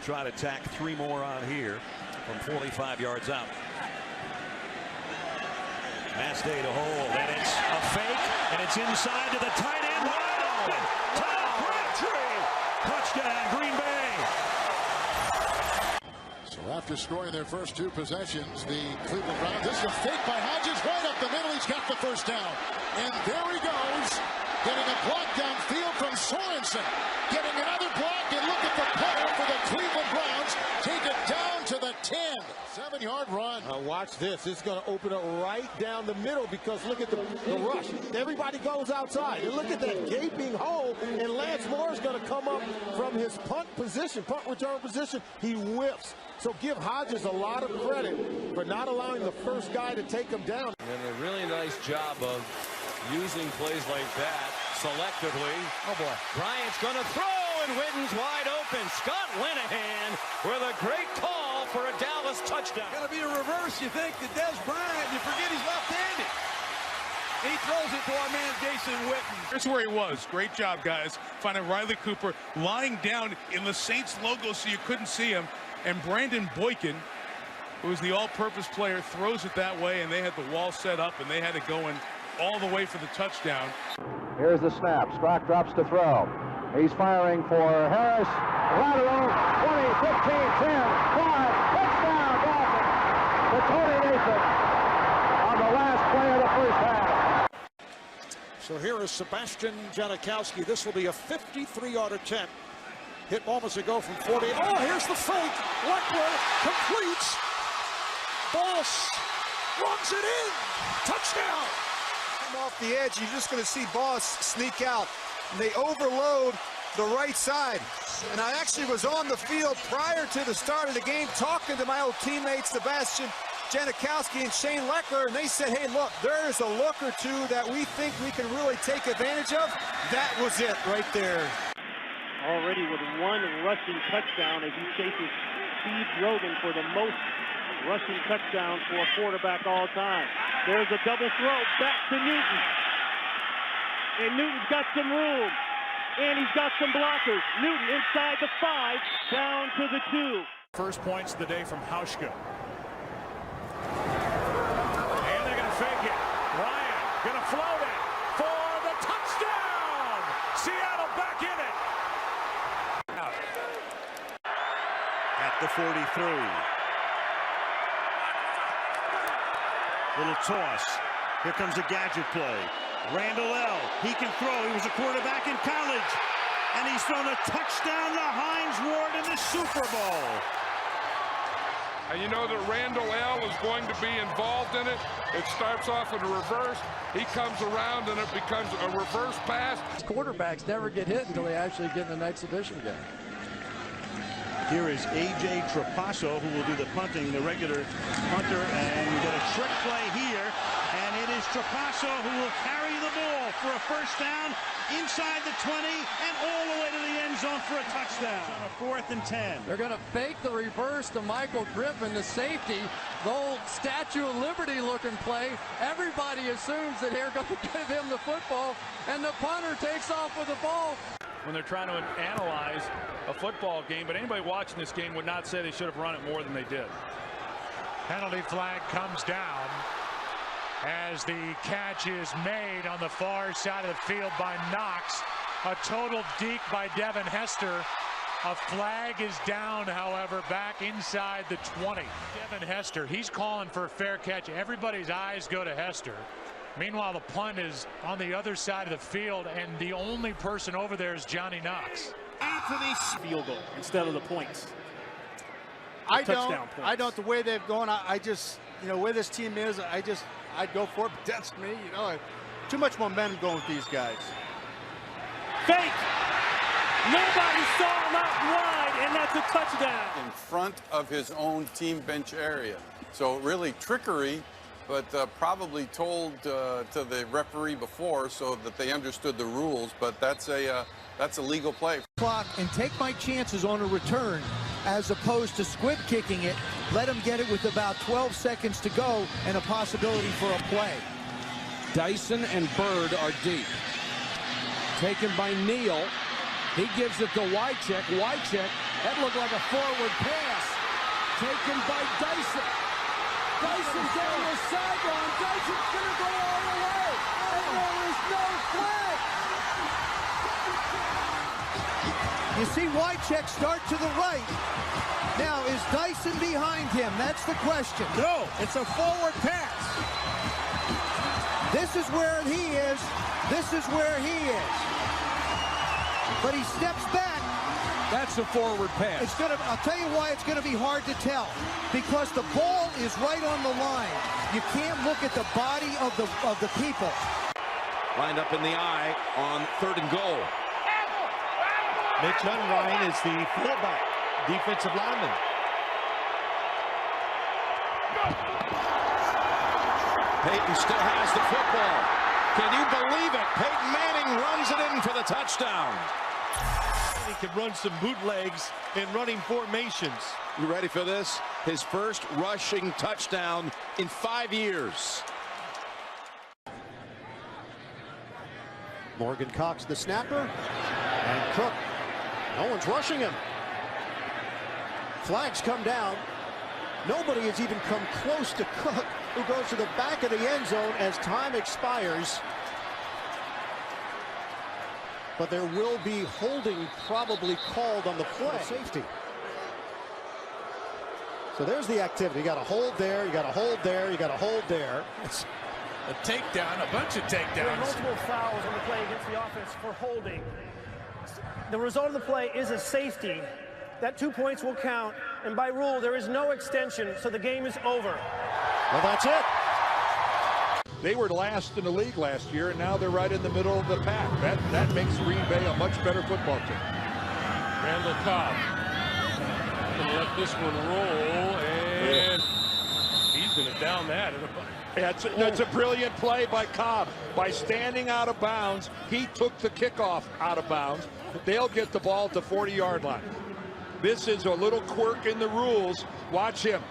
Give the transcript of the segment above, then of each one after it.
try to tack 3 more on here from 45 yards out. Last day to hold, and it's a fake, and it's inside to the tight end. Wide open. Touchdown, Green Bay. So after scoring their first 2 possessions, the Cleveland Browns, this is a fake by Hodges right up the middle. He's got the first down. And there he goes, getting a block downfield from Sorensen. Getting another block, and look at the putter for the Cleveland Browns. Take it down to the 10. 7-yard run. Watch this. It's going to open up right down the middle because look at the rush. Everybody goes outside. And look at that gaping hole. And Lance Moore is going to come up from his punt return position. He whiffs. So give Hodges a lot of credit for not allowing the first guy to take him down. And a really nice job of using plays like that selectively. Oh, boy. Bryant's going to throw, and Witten's wide open. Scott Linehan with a great call for a Dallas touchdown. Going to be a reverse, you think, to Des Bryant. You forget he's left-handed. He throws it to our man Jason Witten. Here's where he was. Great job, guys. Finding Riley Cooper lying down in the Saints logo so you couldn't see him. And Brandon Boykin, who was the all-purpose player, throws it that way, and they had the wall set up, and they had it going all the way for the touchdown. Here's the snap. Strock drops to throw. He's firing for Harris. Lateral, 20, 15, 10, 5. Touchdown, Dolphins. To Tony Nathan on the last play of the first half. So here is Sebastian Janikowski. This will be a 53-yard attempt. Hit moments ago from 40. Oh, here's the fake. Leckler completes. Boss runs it in. Touchdown. Off the edge, you're just going to see Boss sneak out. And they overload the right side. And I actually was on the field prior to the start of the game talking to my old teammates, Sebastian Janikowski and Shane Leckler, and they said, hey, look, there's a look or two that we think we can really take advantage of. That was it right there. Already with 1 rushing touchdown as he chases Steve Rogan for the most rushing touchdowns for a quarterback all time. There's a double throw back to Newton. And Newton's got some room. And he's got some blockers. Newton inside the 5, down to the 2. First points of the day from Hauschka. And they're going to fake it. Ryan going to float it for the touchdown. Seattle back in it. Out at the 43. Little toss. Here comes a Gadget play. Randall L. He can throw. He was a quarterback in college. And he's thrown a touchdown to Hines Ward in the Super Bowl. And you know that Randall L. is going to be involved in it. It starts off in a reverse. He comes around and it becomes a reverse pass. Quarterbacks never get hit until they actually get in an exhibition game. Here is A.J. Trapasso, who will do the punting, the regular punter, and we get a trick play here, and it is Trapasso who will carry the ball for a first down inside the 20 and all the way to the end zone for a touchdown. On a 4th and 10. They're going to fake the reverse to Michael Griffin, the safety. The old Statue of Liberty looking play. Everybody assumes that they're going to give him the football, and the punter takes off with the ball. When they're trying to analyze a football game, but anybody watching this game would not say they should have run it more than they did. Penalty flag comes down as the catch is made on the far side of the field by Knox. A total deke by Devin Hester. A flag is down, however, back inside the 20. Devin Hester, he's calling for a fair catch. Everybody's eyes go to Hester. Meanwhile, the punt is on the other side of the field, and the only person over there is Johnny Knox. Anthony's field goal instead of the points. I don't. The way they've gone, I just, you know, where this team is, I'd go for it. But that's me, you know. Too much momentum going with these guys. Fake. Nobody saw him out wide, and that's a touchdown. In front of his own team bench area. So really trickery, but probably told to the referee before so that they understood the rules. But that's a legal play. Clock and take my chances on a return as opposed to squib kicking it. Let him get it with about 12 seconds to go and a possibility for a play. Dyson and Bird are deep. Taken by Neal. He gives it to Wycheck. Wycheck That looked like a forward pass taken by Dyson. Dyson down the sideline. Dyson's going to go all the way. And there is no flag. You see Wycheck start to the right. Now, is Dyson behind him? That's the question. No, it's a forward pass. This is where he is. This is where he is. But he steps back. That's a forward pass. It's gonna. I'll tell you why it's going to be hard to tell. Because the ball is right on the line. You can't look at the body of the people. Lined up in the eye on 3rd and goal. Mitch Unrein is the fullback, defensive lineman. Peyton still has the football. Can you believe it? Peyton Manning runs it in for the touchdown. He can run some bootlegs in running formations. You ready for this? His first rushing touchdown in 5 years. Morgan Cox, the snapper, and Cook. No one's rushing him. Flags come down. Nobody has even come close to Cook, who goes to the back of the end zone as time expires. But there will be holding probably called on the play. Safety. So there's the activity. You got a hold there, you got a hold there, you got a hold there. It's a takedown, a bunch of takedowns. There are multiple fouls on the play against the offense for holding. The result of the play is a safety. That 2 points will count, and by rule, there is no extension, so the game is over. Well, that's it. They were last in the league last year, and now they're right in the middle of the pack. That makes Green Bay a much better football team. Randall Cobb going to let this one roll, and he's going to down that. That's a brilliant play by Cobb. By standing out of bounds, he took the kickoff out of bounds. They'll get the ball at the 40-yard line. This is a little quirk in the rules. Watch him.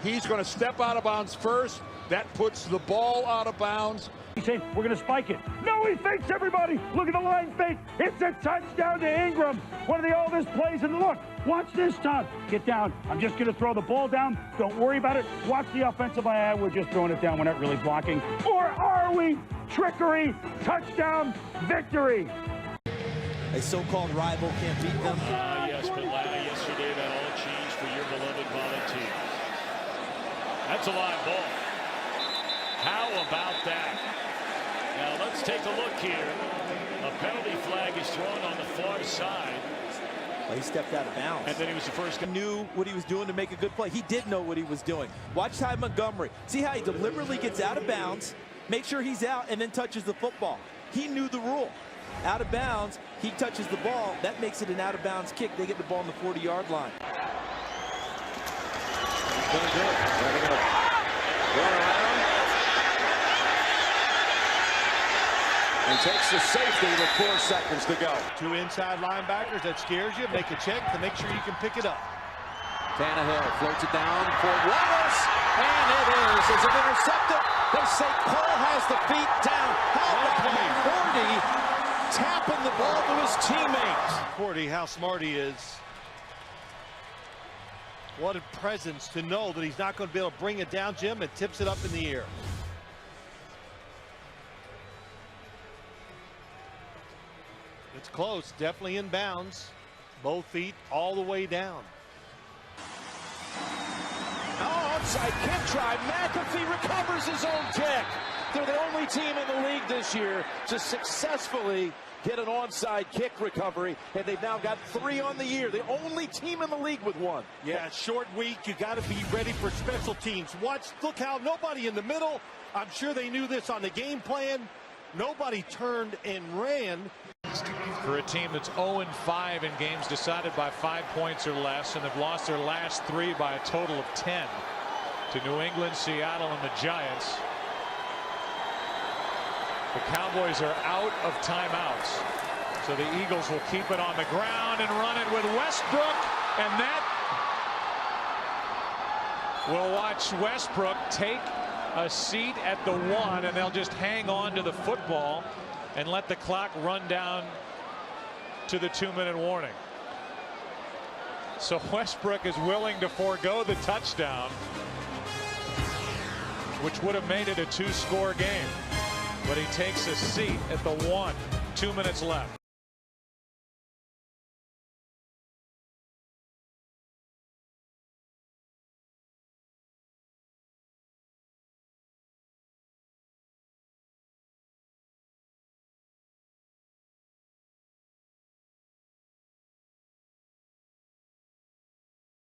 He's going to step out of bounds first. That puts the ball out of bounds. He's saying, we're going to spike it. No, he fakes everybody. Look at the line fake. It's a touchdown to Ingram. One of the oldest plays in the look. Watch this, Todd. Get down. I'm just going to throw the ball down. Don't worry about it. Watch the offensive eye. We're just throwing it down. We're not really blocking. Or are we? Trickery. Touchdown. Victory. A so-called rival can't beat them. Yes, but yesterday that all changed for your beloved Volunteers. That's a live ball. How about that? Now let's take a look here. A penalty flag is thrown on the far side. Well, he stepped out of bounds. And then he was the first guy. He knew what he was doing to make a good play. He did know what he was doing. Watch Ty Montgomery. See how he deliberately gets out of bounds, make sure he's out, and then touches the football. He knew the rule. Out of bounds, he touches the ball. That makes it an out-of-bounds kick. They get the ball on the 40-yard line. He's going to do it. They're going to run around. And takes the safety with 4 seconds to go. 2 inside linebackers. That scares you. Make a check to make sure you can pick it up. Tannehill floats it down for Wallace. And it is. Is it intercepted? They say Cole has the feet down. How about 40 tapping the ball to his teammates? 40, how smart he is. What a presence to know that he's not going to be able to bring it down, Jim, and tips it up in the air. It's close, definitely in bounds. Both feet all the way down. Oh, onside kick try. McAfee recovers his own kick. They're the only team in the league this year to successfully get an onside kick recovery, and they've now got 3 on the year. The only team in the league with 1. Yeah, short week. You got to be ready for special teams. Look how nobody in the middle. I'm sure they knew this on the game plan. Nobody turned and ran. For a team that's 0-5 in games decided by 5 points or less, and have lost their last 3 by a total of 10 to New England, Seattle, and the Giants. The Cowboys are out of timeouts, so the Eagles will keep it on the ground and run it with Westbrook, and that will watch Westbrook take a seat at the 1, and they'll just hang on to the football and let the clock run down to the 2-minute warning. So Westbrook is willing to forego the touchdown, which would have made it a 2-score game. But he takes a seat at the 1. 2 minutes left.